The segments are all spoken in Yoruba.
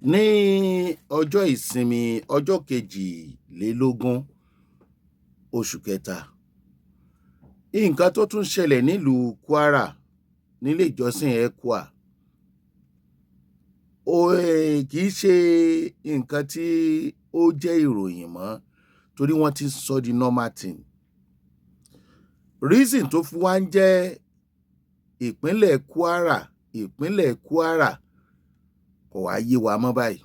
Ní ọjọ́ ìsinmi ọjọ́ kejìlélógún oṣù kẹta, nǹkan tó tún ṣẹlẹ̀ nílùú Kwara nílé ìjọsìn ECWA kì í ṣe nǹkan tí ó jẹ́ ìròyìn mọ́ torí wọ́n ti sọ di normal thing. Reason tó fi wá ń jẹ́ ìpínlẹ̀ Kwara kò wá yé wa mọ́ báyìí,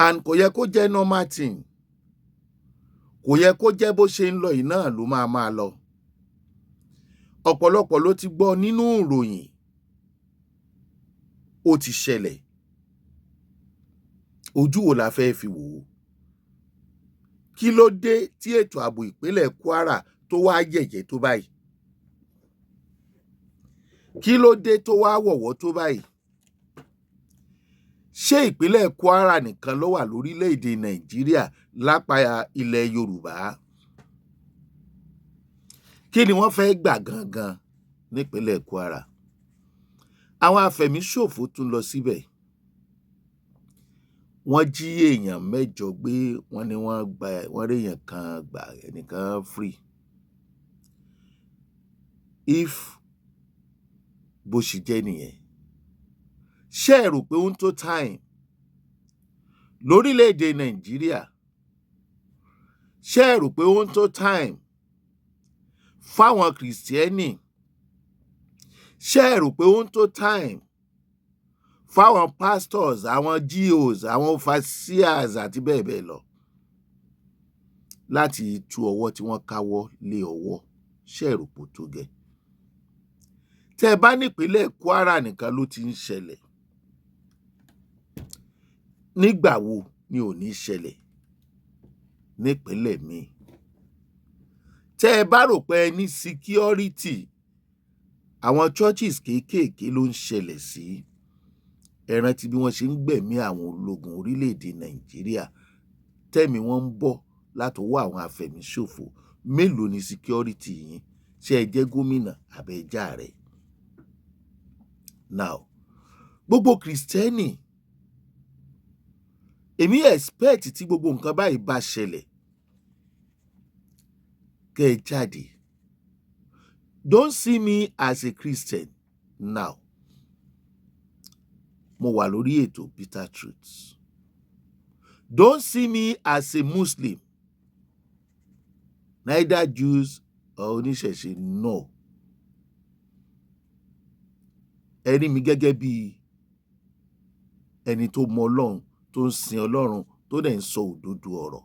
and kò yẹ kó jẹ́ normal thing, kò yẹ kó jẹ́ bó ṣe ń lọ yìí náà ló máa lọ. Ọ̀pọ̀lọpọ̀ ló ti gbọ́ nínú ìròyìn, ó ti ṣẹlẹ̀. Ojú wo la fẹ́ fi wò ó? Kí ló dé tí ètò ààbò ìpínlẹ̀ Kwara tó wá yẹ̀yẹ́ tó báyìí? Kí ló dé tó wá wọ̀wọ́ tó báyìí? Ṣé ìpínlẹ̀ Kwara nìkan ló wà lórílẹ̀-èdè Nàìjíríà lápá ilẹ̀ Yorùbá? Kí ni wọ́n fẹ́ gbà gangan nípínlẹ̀ Kwara? Àwọn afẹ̀míṣòfò tún lọ síbẹ̀. Wọ́n jí èèyàn 8 gbé, wọ́n ní wọ́n rí èèyàn kan gbà, ẹnìkan free. If bó ṣe jẹ́ nìyẹn, ṣé ẹ rò pé ó ń tó time lórílẹ̀-èdè Nàìjíríà? Ṣé ẹ rò pé ó ń tó time fáwọn Kìrìsìtẹ́nì? Ṣé ẹ rò pé ó ń tó time fáwọn pastors, àwọn GOs, àwọn overseers àti bẹ́ẹ̀ bẹ́ẹ̀ lọ láti tú ọwọ́ tí wọ́n káwọ́ lé ọwọ́? Ṣé ẹ rò pé ó tó gẹ́? Tẹ́ ẹ bá nípínlẹ̀ Kwara nìkan ló ti ń ṣẹlẹ̀, nígbà wo ni ò ní ṣẹlẹ̀ nípínlẹ̀ míì? Tẹ́ ẹ bá rò pé ẹ ní security, àwọn churches kéékèèké ló ń ṣẹlẹ̀ sí, ẹ rántí bí wọ́n ṣe ń gbẹ̀mí àwọn ológun orílẹ̀-èdè Nàìjíríà tẹ́mi wọ́n ń bọ́ látọwọ́ àwọn afẹ̀míṣòfò. Mélòó ni security yín? Ṣé ẹ jẹ́ gómìnà àbẹ́ ẹ jẹ́ ààrẹ? Now, gbogbo Kìrìsìtẹ́nì, èmi expect tí gbogbo nǹkan báyìí bá ṣẹlẹ̀ kẹ́ ẹ jáde. Don't see me as a Christian now. Mo wà lórí ètò Bitter Truths. Don't see me as a Muslim, neither Jews or oníṣẹ̀ṣe, no. Ẹ rí mi gẹ́gẹ́ bí ẹni tó mọ Ọlọ́run, tó ń sin Ọlọ́run, tó dẹ̀ ń sọ òdodo ọ̀rọ̀.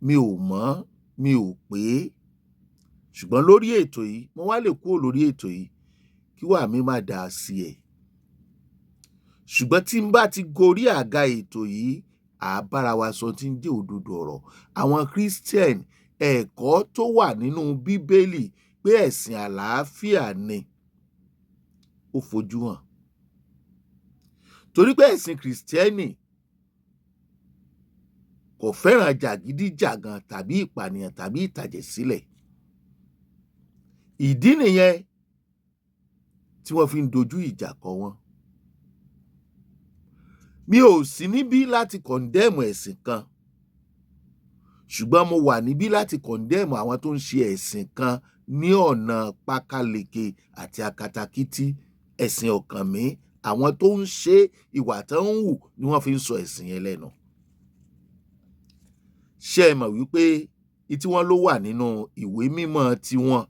Mi ò mọ̀, mi ò pé, ṣùgbọ́n lórí ètò yìí, mo wá lè kúrò lórí ètò yìí kí wàá mi má dà sí ẹ̀. Ṣùgbọ́n tí n bá ti gorí àga ètò yìí, bára wa sọ tí ń jẹ́ òdodo ọ̀rọ̀. Àwọn Christian, ẹ̀kọ́ tó wà nínú Bíbélì pé ẹ̀sìn àlàáfíà ni, ó fojú hàn. Torí pé ẹ̀sìn Kìrìsìtẹ́nì kò fẹ́ràn jàgídíjàgan tàbí ìpànìyàn tàbí ìtàjẹ̀sílẹ̀. Ìdí nìyẹn tí wọ́n fi ń dojú ìjà kọ wọ́n. Mi ò sí níbí láti condemn ẹ̀sìn kan, ṣùgbọ́n mo wà níbí láti condemn àwọn tó ń ṣe ẹ̀sìn kan ní ọ̀nà pákáleke àti akatakítí. Ẹ̀sìn ọ̀kàn mi, àwọn tó ń ṣe ìwà tó ń hù ni wọ́n fi ń sọ ẹ̀sìn yẹn lẹ́nu. Ṣé ẹ mọ̀ wípé tí wọ́n ló wà nínú ìwé mímọ́ tiwọn,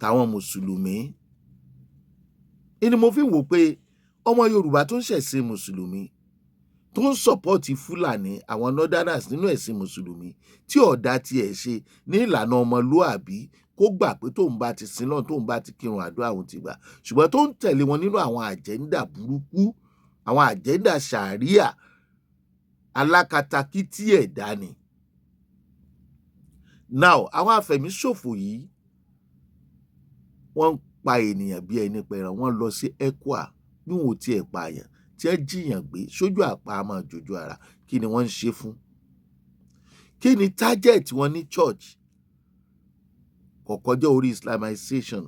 táwọn Mùsùlùmí? Ni mo fi ń wò pé ọmọ Yorùbá tó ń ṣẹ̀sìn Mùsùlùmí, tó ń sọ̀pọ́ọ̀tì Fúlàní, àwọn Northerners nínú ẹ̀sìn Mùsùlùmí, tí ọ̀dà tiẹ̀ ṣe ní ìlànà ọmọlúàbí, kó gbà pé tóun bá ti sin Ọlọ́run, tóun bá ti kírun àdúrà òun ti gbà. Ṣùgbọ́n tó ń tẹ̀lé wọn nínú àwọn àjẹ́ndà burúkú, àwọn àjẹ́ndà ṣàríà, alákatakítí ẹ̀dá ni. Now, àwọn afẹ̀míṣòfò yìí, wọ́n ń pa ènìyàn bí ẹni pẹran. Wọ́n lọ sí ECWA, bí wọn ò tiẹ̀ pààyàn, tí ẹ jiyàn gbé sójú àpá máa jojú ara. Kí ni wọ́n ń ṣe fún? Kí ni target wọn ní church? Kò kọjá orí Islamization.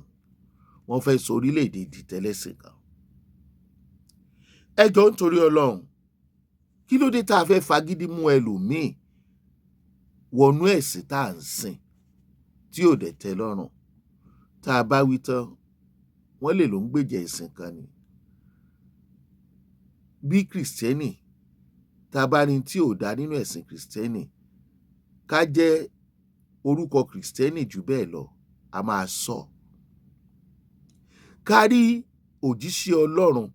Wọ́n fẹ́ sọ orílẹ̀-èdè di tẹlẹ́sìn kan. ẹ jọ̀ọ́ nítorí Ọlọ́run, kí ló dé tá a fẹ́ fagídí mú ẹlòmíì wọnú ẹ̀sìn tá à ń sìn tí ò dẹ̀ tẹ́ lọ́rùn? Tá a bá wí tán, wọ́n lè ló ń gbèjà ẹ̀sìn kan ni. Bí Kìrìsìtẹ́nì tá a bá ní tí ò dá nínú ẹ̀sìn Kìrìsìtẹ́nì, ká jẹ́ orúkọ Kìrìsìtẹ́nì jù bẹ́ẹ̀ lọ, a máa sọ. Ká rí òjíṣẹ́ Ọlọ́run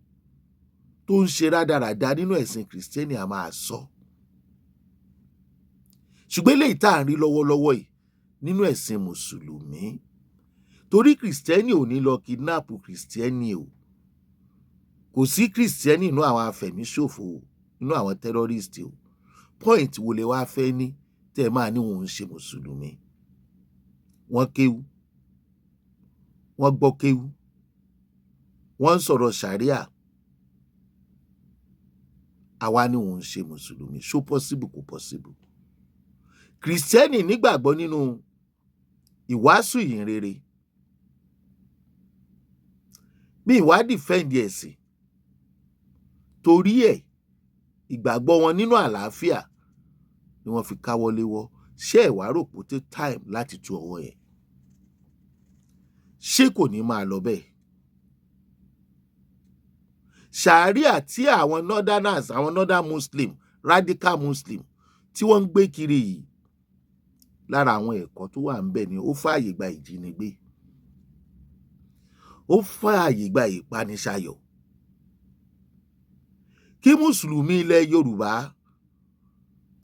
tó ń ṣe rádaràda nínú ẹ̀sìn Kìrìsìtẹ́nì, a máa sọ. Ṣùgbọ́n eléyìí tá à ń rí lọ́wọ́lọ́wọ́ yìí nínú ẹ̀sìn Mùsùlùmí, torí Kìrìsìtẹ́nì ò ní lọ kidnap Kìrìsìtẹ́nì o. Kò sí Kìrìsìtẹ́nì nínú àwọn afẹ̀míṣòfò o, nínú àwọn terrorist o. Point wo lẹ wá fẹ́ ní tẹ́ ẹ máa ní wọn ò ń ṣe Mùsùlùmí? Wọ́n kéwú, wọ́n gbọ́ kéwú, wọ́n ń sọ̀rọ̀ ṣàríà, àwa ní wọn ò ń ṣe Mùsùlùmí. Ṣó possible? Kò possible. Kìrìsìtẹ́nì nígbàgbọ́ nínú ìwàásù ìyìnrere. Bí ìwà defend ẹ̀sìn, torí ẹ̀ ìgbàgbọ́ wọn nínú àlàáfíà ni wọ́n fi káwọ́ léwọ́. Ṣé ẹ wá rò pé ó tó time láti tú ọwọ́ yẹn? Ṣé kò ní máa lọ bẹ́ẹ̀? Ṣàríà tí àwọn northerners, àwọn northern Muslim, radical Muslim tí wọ́n ń gbé kiri yìí, lára àwọn ẹ̀kọ́ tó wà ńbẹ̀ ni ó fààyè gba ìjínigbé, ó fààyè gba ìpaniṣayọ̀. Kí Mùsùlùmí ilẹ̀ Yorùbá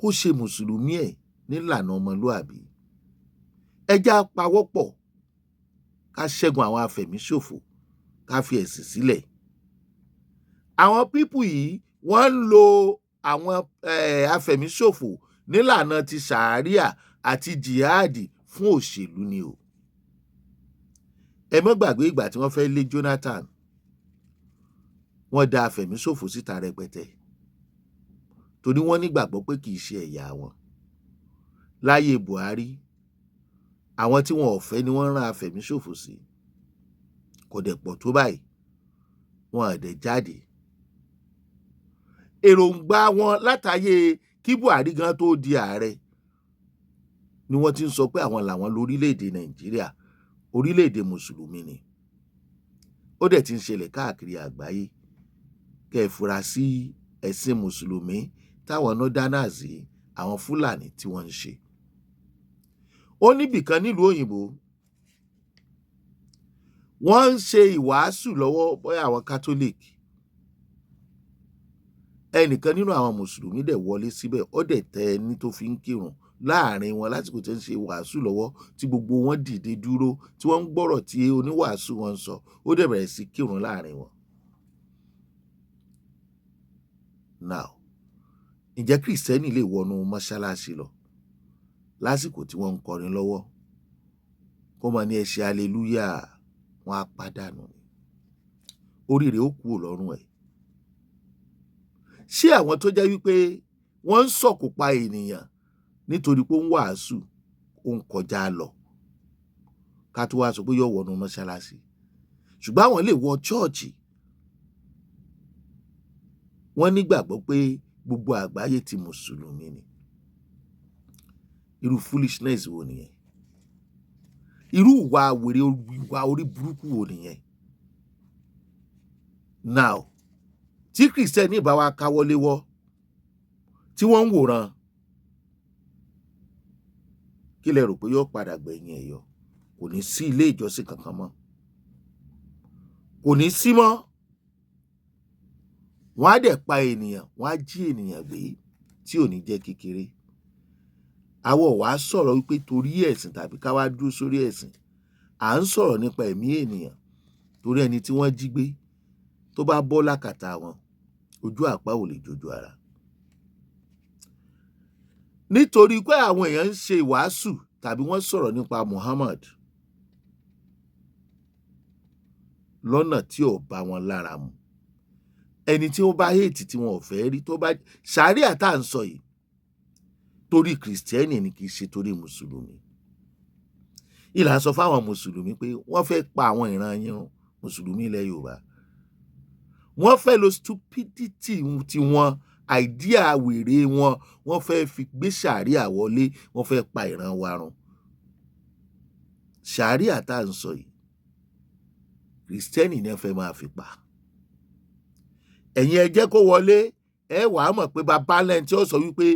kó ṣe Mùsùlùmí ẹ̀ nílànà ọmọlúàbí. Ẹ jẹ́ á pawọ́pọ̀ ká ṣẹ́gun àwọn afẹ̀míṣòfò, ká fi ẹ̀sìn sílẹ̀. Àwọn pípù yìí wọ́n ń lo àwọn afẹ̀míṣòfò nílànà ti ṣàríà àti jihadi fún òṣèlú ni o. Ẹ má gbàgbé ìgbà tí wọ́n fẹ́ lé Jonathan, wọ́n da afẹ̀míṣòfò síta rẹpẹtẹ torí wọ́n nígbàgbọ́ pé kì í ṣe ẹ̀yà wọn. Láyé Buhari, àwọn tí wọn ò fẹ́ ni wọ́n rán afẹ̀míṣòfò sí. Kò dẹ̀ pọ̀ tó báyìí, wọn ò dẹ̀ jáde. Èròǹgbà wọn látàyè kí Buhari gan tó di ààrẹ ni wọ́n ti ń sọ pé àwọn làwọn lórílẹ̀-èdè Nàìjíríà, orílẹ̀-èdè Mùsùlùmí ni. Ó dẹ̀ ti ń ṣẹlẹ̀ káàkiri àgbáyé. Kẹ́ ẹ fura sí ẹ̀sìn Mùsùlùmí táwọn northerners, àwọn Fúlàní tí wọ́n ń ṣe. Ó níbìkan nílùú òyìnbó, wọ́n ń ṣe ìwàásù lọ́wọ́, bóyá àwọn Catholic. Ẹnìkan nínú àwọn Mùsùlùmí dẹ̀ wọlé síbẹ̀, ó dẹ̀ tẹ ẹni tó fi ń kírun láàrin wọn lásìkò tí ń ṣe wàásù lọ́wọ́, tí gbogbo wọn dìde dúró, tí wọ́n ń gbọ́rọ̀ tí oníwàásù wọn ń sọ, ó dẹ̀ bẹ̀rẹ̀ sí kírun láàrin wọn. Now, ǹjẹ́ Kìrìsìtẹ́nì lè wọnú mọ́ṣáláṣí lọ lásìkò tí wọ́n ń kọrin lọ́wọ́ kó máa ní ẹ ṣe hallelujah? Wọ́n á pàdánù, oríire ó kúrò lọ́rùn ẹ̀. Ṣé àwọn tó jẹ́ wípé wọ́n ń sọ̀kò pa ènìyàn nítorí pé ó ń wàásù, ó ń kọjá lọ, ká tó wá sọ pé yóò wọnú mọ́ṣáláṣí? Ṣùgbọ́n àwọn lè wọ chọ́ọ̀chì. Wọ́n nígbàgbọ́ pé gbogbo àgbáyé ti Mùsùlùmí ni. Irú foolishness wo nìyẹn? Irú ìwà wèrè, ìwà orí burúkú wo nìyẹn? Now, tí Kìrìsìtẹ́nì bá wá káwọ́ léwọ́, tí wọ́n ń wòran, kí lẹ rò pé yóò padà gbẹ̀yìn ẹ̀ yọ? Kò ní sí ilé ìjọsìn kankan mọ́, kò ní sí mọ́. Wọ́n á dẹ̀ pa ènìyàn, wọ́n á jí ènìyàn gbé tí ò ní jẹ́ kékeré. Àwọn ò wá sọ̀rọ̀ wípé torí ẹ̀sìn tàbí ká wá dúró sórí ẹ̀sìn. À ń sọ̀rọ̀ nípa ẹ̀mí ènìyàn, torí ẹni tí wọ́n jí gbé tó bá bọ́ lákàtà wọn, ojú àpá ò lè jojú ara. Nítorí pé àwọn èèyàn ń ṣe ìwàásù tàbí wọ́n sọ̀rọ̀ nípa Muhammad lọ́nà tí ò bá wọn lára mu. Ẹni tí wọ́n bá hate tí wọn ò fẹ́ rí, tó bá ṣàríà tá à ń sọ yìí, torí Kìrìsìtẹ́nì ni, kì í ṣe torí Mùsùlùmí. Ìlà sọ fáwọn Mùsùlùmí pé wọ́n fẹ́ pa àwọn ìran yín run, Mùsùlùmí ilẹ̀ Yorùbá. wọ́n fẹ́ lo stupidity tiwọn, idea wèrè wọn, wọ́n fẹ́ fi gbé ṣàríà wọlé, wọ́n fẹ́ pa ìran wa run. Ṣàríà tá à ń sọ yìí, Kristẹni ni wọ́n fẹ́ máa fi pa. Ẹ̀yin ẹ jẹ́ kó wọlé, ẹ wàá mọ̀ pé bàbá lẹ́ni tí ó sọ wípé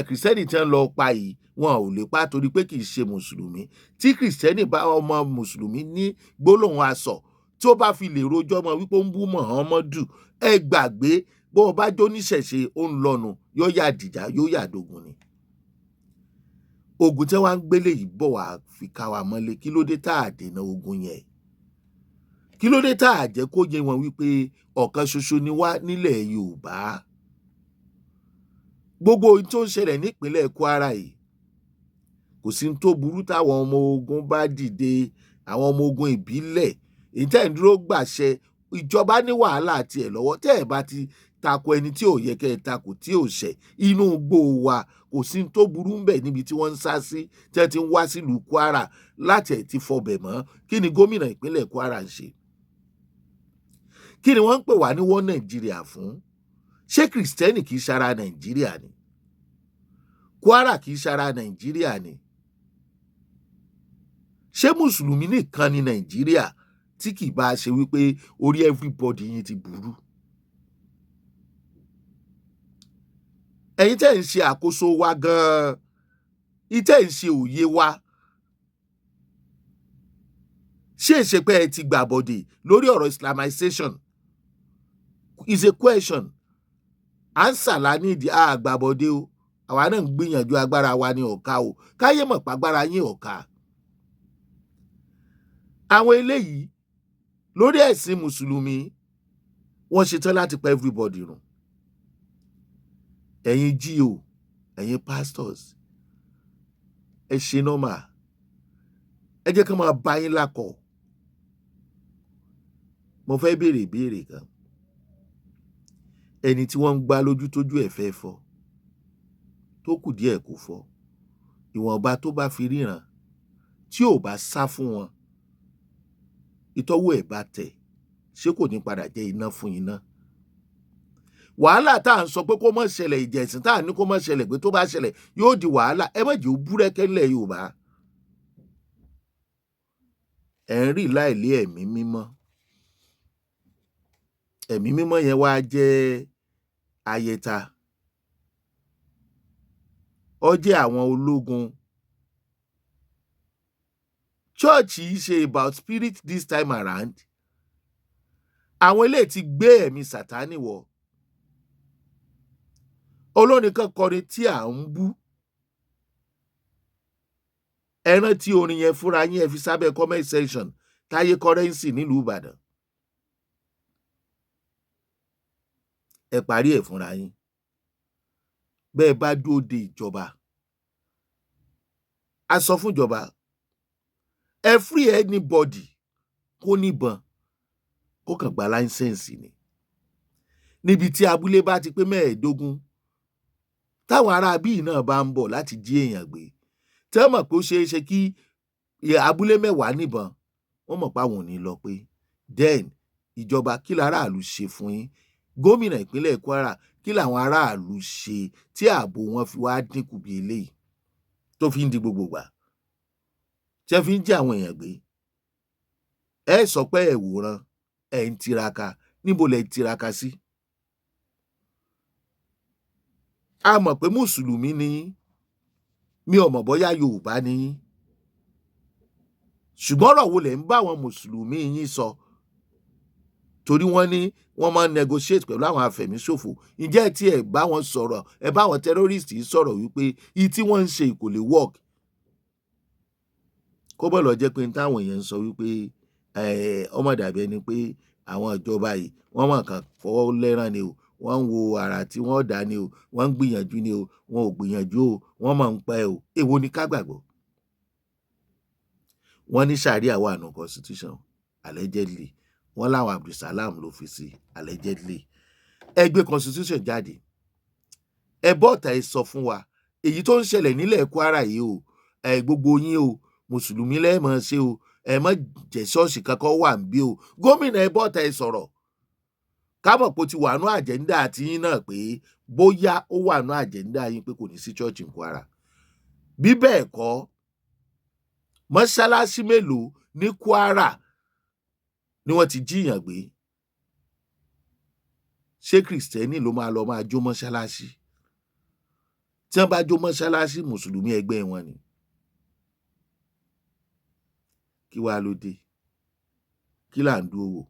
Kristẹni tí wọ́n lọ pa yìí wọn ò lè pa torí pé kì í ṣe Mùsùlùmí. Tí Kristẹni bá ọmọ Mùsùlùmí ní gbólóhùn asọ̀, tí ó bá fi lè rojọ́ mọ́ wípé ó ń bú Mọ̀hámọ́dù, ẹ gbàgbé bó o bá jó níṣẹ̀ṣe ó ń lọnu, yóò yà dìjà, yóò yà dogun ni. Ogun tí wọ́n ń gbélé yìí bọ̀ wá fi ká wa mọ́lé, kí ló dé tá à dènà ogun yẹn? Kí ló dé tá à jẹ́ kó yé wọn wípé ọ̀kan ṣoṣo ni wá nílẹ̀ Yorùbá? Gbogbo ohun tó ń ṣẹlẹ̀ nípínlẹ̀ Kwara yìí, kò sí ohun tó burú táwọn ọmọ ogun bá dìde, àwọn ọmọ ogun ìbílẹ̀, èyí tẹ́ ń dúró gbàṣẹ, ìjọba ní wàhálà tiẹ̀ lọ́wọ́, tẹ́ ẹ̀ bá ti tako ẹni tí ò yẹ kẹ́ ẹ takò tí ò ṣẹ̀, inú igbó wa kò sí ohun tó burú ńbẹ̀ níbi tí wọ́n ń sá sí, tí wọ́n ti ń wá sílùú Kwara láti ẹ̀ ti fọbẹ̀ mọ́. Kí ni gómìnà ìpínlẹ̀ Kwara ń ṣe? Kí ni wọ́n ń pè wá ní wọ́n Nàìjíríà fún? Ṣé Kristẹni kì í ṣara Nàìjíríà ni? Kwara kì í ṣara Nàìjíríà ni? Ṣé Mùsùlùmí nìkan ni Nàìjíríà tí kì í bá ṣe wípé orí everybody yín ti burú? Ẹ̀yin tẹ́ ń ṣe àkóso wa gan-an, ìtẹ́ ń ṣe òye wa. Ṣé ìṣepẹ́ ẹ ti gbàbọ̀dè lórí ọ̀rọ̀ Islamization? Is a question. Answer la nídìí, àgbàbọ̀dé o. Àwa náà ń gbìyànjú, agbára wa ní ọ̀ka o. Káyé mọ̀ pàgbára yín ọ̀ka. Àwọn eléyìí lórí ẹ̀sìn Mùsùlùmí, wọ́n ṣetán láti pa everybody run. Ẹ̀yin GO, ẹ̀yin pastors, ẹ ṣe normal. Ẹ jẹ́ kí wọ́n máa bá yín lákọ̀. Mo fẹ́ béèrè ìbéèrè kan. Ẹni tí wọ́n ń gbá lójú tójú ẹ̀ fẹ́ fọ́, tó kù díẹ̀ kò fọ́, ìwọ̀nba tó bá fi ríran, tí ò bá sá fún wọn, ìtọ́wò ẹ̀ bá tẹ̀, ṣé kò ní padà jẹ́ iná fún iná? Wàhálà tá à ń sọ pé kó má ṣẹlẹ̀, ìjà ẹ̀sìn tá à ní kó má ṣẹlẹ̀, pé tó bá ṣẹlẹ̀ yóò di wàhálà, ẹ má jẹ́ ó búrẹ́kẹ́ ńlẹ̀ Yorùbá. Ẹ̀ ń rì láìlé ẹ̀mí mímọ́. Ẹ̀mí mímọ́ yẹn wá jẹ́ ayẹta. Ó jẹ́ àwọn ológun. Church yìí ṣe about spirit this time around. Àwọn eléyìí ti gbé ẹ̀mí Sátánì wọ̀. Olórin kan kọrin tí à ń bú. Ẹ rántí orin yẹn fúnra yín, ẹ fi sábẹ́ comment section. Táyé Currency nílùú Ìbàdàn. Ẹ parí ẹ̀ fúnra yín. Bẹ́ẹ̀ bá dúró de ìjọba, a sọ fún ìjọba, ẹ free anybody kó níbọn, kó kàn gba láísẹ̀nsì ni. Níbi tí abúlé bá ti pé 15, táwọn ará bíi náà bá ń bọ̀ láti jí èèyàn gbé, tí wọ́n mọ̀ pé ó ṣeé ṣe kí abúlé 10 níbọn, wọ́n mọ̀ pé àwọn ò ní lọ pé. Then ìjọba, kí láràlú ṣe fún yín? Gómìnà ìpínlẹ̀ Kwara, kí làwọn aráàlú ṣe tí ààbò wọn fi wá dínkù bí eléyìí tó fi ń di gbogbo ìgbà, tí wọ́n fi ń jí àwọn èèyàn gbé? Ẹ sọ pé ẹ wòran, ẹ ń tiraka. Níbo lẹ tiraka sí? A mọ̀ pé Mùsùlùmí ni yín, mi ò mọ̀ bóyá Yorùbá ni yín, ṣùgbọ́n ọ̀rọ̀ wo lẹ̀ ń bá àwọn Mùsùlùmí yín sọ? Torí wọ́n ní wọ́n máa ń negotiate pẹ̀lú àwọn afẹ̀míṣòfò. Ǹjẹ́ tí ẹ bá wọn sọ̀rọ̀, ẹ bá àwọn terrorist yìí sọ̀rọ̀ wípé ìyí tí wọ́n ń ṣe kò lè work? Kó bọ́ lọ jẹ́ pé táwọn èèyàn ń sọ wípé ọmọ dàbí ẹni pé àwọn ìjọba yìí wọ́n mọ̀ kàn fọwọ́ lẹ́rán ni o, wọ́n ń wo àrà tí wọ́n dá ni o, wọ́n ń gbìyànjú ni o, wọn ò gbìyànjú o, wọ́n mọ̀ ń pẹ́ o. Èwo ni ká gbàgbọ́? Wọ́n ní Sharia wà nínú constitution allegedly. Wọ́n láwọn Abdulsalam ló fi sí allegedly. Ẹ gbé constitution jáde. Ẹ bọ́ta ẹ sọ fún wa èyí tó ń ṣẹlẹ̀ nílẹ̀ Kwara yìí o, gbogbo yín o, Mùsùlùmí lẹ́ẹ̀mọ́ ṣe o, ẹ má jẹ́ ṣọ́ọ̀ṣì kankan wà ń bí o. Gómìnà ẹ bọ́ta ẹ sọ̀rọ̀. ká mọ̀ pé ó ti wà nínú àjẹ́ńdà tiyín náà pé bóyá ó wà nínú àjẹ́ńdà yín pé kò ní sí church ní Kwara. Bí bẹ́ẹ̀ kọ́, mọ́sálásí mélòó ní Kwara ni wọ́n ti jíyàn gbé? Ṣé Krìstẹ́nì ló máa lọ máa jó mọ́sálásí? Tí wọ́n bá jó mọ́sálásí, Mùsùlùmí ẹgbẹ́ wọn ni. Kí wá ló dé? Kí là ń dúró wò?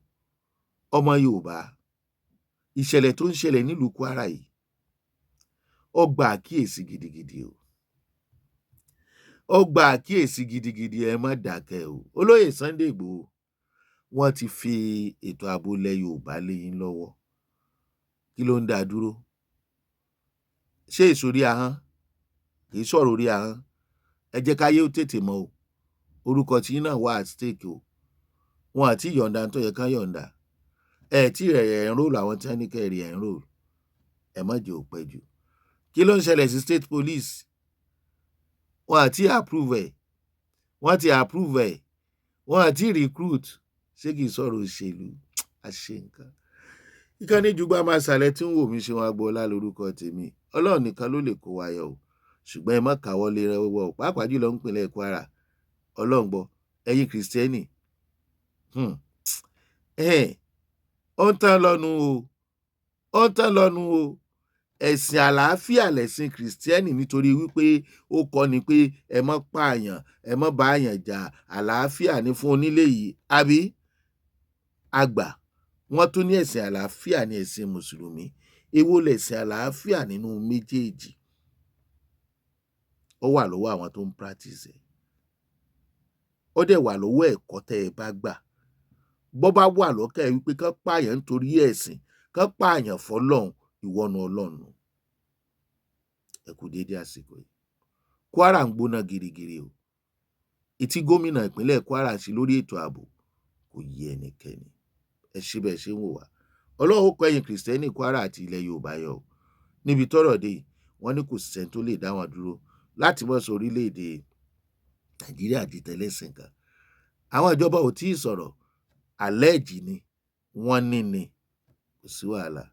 Ọmọ Yorùbá, ìṣẹ̀lẹ̀ tó ń ṣẹlẹ̀ nílùú Kwara yìí, ó gba àkíyèsí gidigidi o. Ó gba àkíyèsí gidigidi, ẹ má dákẹ́ o. Olóyè Sunday Igboho, wọ́n ti fi ètò ààbò ilẹ̀ Yorùbá lé yín lọ́wọ́. Kí ló ń dá dúró? Ṣé ìsorí ahọ́n? Kì í sọ̀rọ̀ orí ahọ́n. Ẹ jẹ́ káyé ó tètè mọ̀ o. Orúkọ tí yín náà wà at stake o. Wọn àti yọ̀ǹda tó yẹ ká yọ̀ǹda. Ẹ tí ẹ̀ ń rólù àwọn tí wọ́n ní kẹ́rì ẹ̀ ń rólù. Ẹ má jẹ́ ó pẹ́ jù. Kí ló ń ṣẹlẹ̀ sí state police? Wọn àti approve ẹ̀. Wọ́n ti approve ẹ̀. Wọn àti recruit. Ṣé kì í sọ̀rọ̀ òṣèlú? Àṣe nǹkan. Ìkànnì Jùgbà máa ṣàlẹ̀ tí ń wò mí ṣe wọn Agboola lórúkọ tèmi. Ọlọ́run nìkan ló lè kó wa yọ o. Ṣùgbọ́n ẹ má káwọ́ lé rẹ́wọ́ o. Pàápàá jùlọ ń pínlẹ̀ Kwara. Ọlọ́run gbọ́, ẹ̀yin Krìstẹ́nì. Ó ń tán lọ́nu o. Ó ń tán lọ́nu o. Ẹ̀sìn àlàáfíà lẹ̀sìn Krìstẹ́nì nítorí wípé ó kọ́ ni pé ẹ má pààyàn, ẹ má bá àyàn jà, àlàáfíà ní fún onílé yìí. Àbí? Àgbà, wọ́n tún ní ẹ̀sìn àlàáfíà ní ẹ̀sìn Mùsùlùmí. Èwo lẹ̀sìn àlàáfíà nínú méjèèjì? Ó wà lọ́wọ́ àwọn tó ń practice ẹ̀. Ó dẹ̀ wà lọ́wọ́ ẹ̀kọ́ tẹ́ ẹ bá gbà. Bó bá wà lọ́kàn ẹ wípé kán pààyàn nítorí ẹ̀sìn, kán pààyàn fọ́lọ́run, ìwọ́nu Ọlọ́run. Ẹ kú déédé àsìkò yìí. Kwara ń gbóná girigiri o. Ìtí gómìnà ìpínlẹ̀ Kwara sí lórí ètò ààbò kò yé ẹnikẹ́ni. Ẹ ṣé bẹ́ẹ̀ ṣe ń wò wá. Ọlọ́run ó kó ẹ̀yin Krìstẹ́nì Kwara àti ilẹ̀ Yorùbá yọ o. Níbi tọ́rọ̀ dé yìí, wọ́n ní kò sẹ́ni tó lè dá wọn dúró láti mọ́ sọ orílẹ̀-èdè Nàìjíríà di tẹlẹ́sìn kan. Àwọn ìjọba ò tí ì sọ̀rọ̀. Allege ni, wọ́n ní ni. Kò sí wàhálà.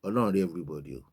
Ọlọ́run rí everybody o.